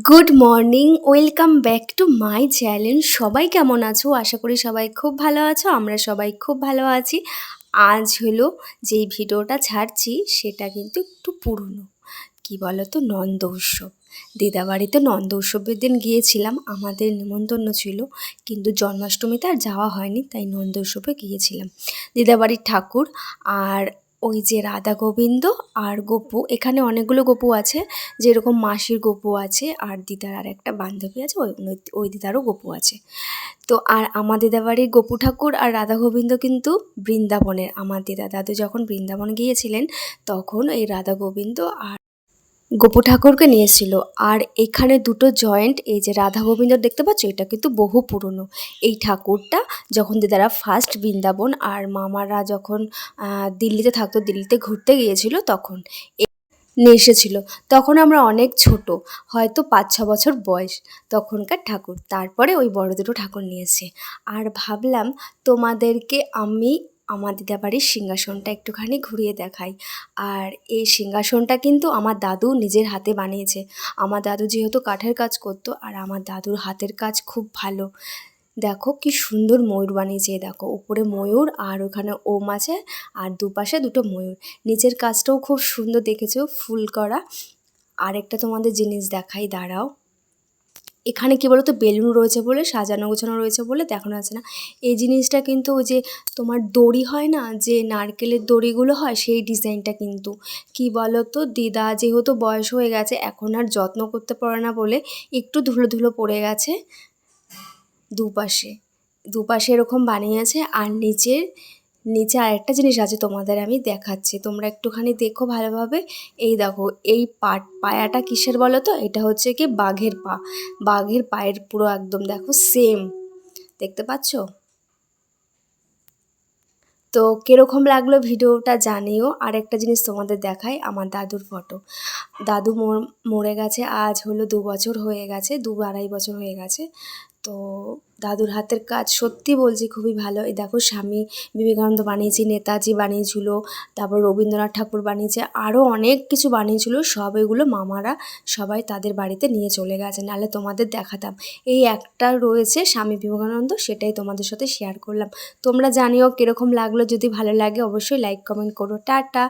Good morning, welcome back to my channel. সবাই কেমন আছো? আশা করি সবাই খুব ভালো আছো। আমরা সবাই খুব ভালো আছি। আজ হলো যেই ভিডিওটা ছাড়ছি সেটা কিন্তু একটু পুরনো। কি বলো তো, নন্দ উৎসব। দিদাবাড়িতে নন্দ উৎসবের দিন গিয়েছিলাম, আমাদের নিমন্ত্রণ ছিল, কিন্তু জন্মাষ্টমীতে আর যাওয়া হয়নি, তাই নন্দ উৎসবে গিয়েছিলাম। দিদাবাড়ির ঠাকুর আর ওই যে রাধা গোবিন্দ আর গপু, এখানে অনেকগুলো গপু আছে, যেরকম মাসির গপু আছে আর দিদার আর একটা বান্ধবী আছে, ওই ওই দিদারও গপু আছে। তো আর আমার দিদাবাড়ির গপু ঠাকুর আর রাধা গোবিন্দ কিন্তু বৃন্দাবনের। আমার দিদা দাদু যখন বৃন্দাবন গিয়েছিলেন তখন এই রাধা গোবিন্দ আর গপু ঠাকুরকে নিয়েছিল। আর এখানে দুটো জয়েন্ট, এই যে রাধা গোবিন্দ দেখতে পাচ্ছ, এটা কিন্তু বহু পুরনো। এই ঠাকুরটা যখন দিদারা ফার্স্ট বৃন্দাবন আর মামারা যখন দিল্লিতে থাকতো, দিল্লিতে ঘুরতে গিয়েছিল, তখন নিয়ে এসেছিল। তখন আমরা অনেক ছোট, হয়তো 5-6 বছর বয়স তখনকার ঠাকুর। তারপরে ওই বড় দুটো ঠাকুর নিয়েছে। আর ভাবলাম তোমাদেরকে আমি আমার দিদাবাড়ির সিংহাসনটা একটুখানি ঘুরিয়ে দেখাই। আর এই সিংহাসনটা কিন্তু আমার দাদু নিজের হাতে বানিয়েছে। আমার দাদু যেহেতু কাঠের কাজ করতো, আর আমার দাদুর হাতের কাজ খুব ভালো। দেখো কি সুন্দর ময়ূর বানিয়েছে, দেখো উপরে ময়ূর আর ওখানে ওম আছে, আর দুপাশে দুটো ময়ূর। নিচের কাজটাও খুব সুন্দর, দেখেছো, ফুল করা। আরেকটা তোমাদের জিনিস দেখাই, দাঁড়াও। এখানে কি বলো তো, বেলুন রয়েছে বলে, সাজানো গোছানো রয়েছে বলে দেখানো যাচ্ছে না। এই জিনিসটা কিন্তু ওই যে তোমার দড়ি হয় না, যে নারকেলের দড়িগুলো হয়, সেই ডিজাইনটা কিন্তু। কি বলো তো, দিদা যেহেতু বয়স হয়ে গেছে, এখন আর যত্ন করতে পারে না বলে একটু ধুলো ধুলো পড়ে গেছে। দুপাশে দুপাশে এরকম বানিয়েছে। আর নিচে আরেকটা জিনিস আছে, তোমাদের আমি দেখাচ্ছি, তোমরা একটুখানি দেখো ভালোভাবে। এই দেখো, এই পায়াটা কিসের বলো তো, এটা হচ্ছে কি বাঘের পা। বাঘের পায়ের পুরো একদম দেখো সেম, দেখতে পাচ্ছ? তো কীরকম লাগলো ভিডিওটা জানিও। আর একটা জিনিস তোমাদের দেখাই, আমার দাদুর ফটো। দাদু মরে গেছে, আজ হলো 2 বছর হয়ে গেছে, 2-2.5 বছর হয়ে গেছে। তো দাদুর হাতের কাজ সত্যি বলছি খুবই ভালো। এই দেখো, স্বামী বিবেকানন্দ বানিয়েছি, নেতাজি বানিয়েছিল, তারপর রবীন্দ্রনাথ ঠাকুর বানিয়েছে, আরও অনেক কিছু বানিয়েছিল। সব এগুলো মামারা সবাই তাদের বাড়িতে নিয়ে চলে গেছে, নাহলে তোমাদের দেখাতাম। এই একটা রয়েছে স্বামী বিবেকানন্দ, সেটাই তোমাদের সাথে শেয়ার করলাম। তোমরা জানিও কীরকম লাগলো, যদি ভালো লাগে অবশ্যই লাইক কমেন্ট করো। টাটা।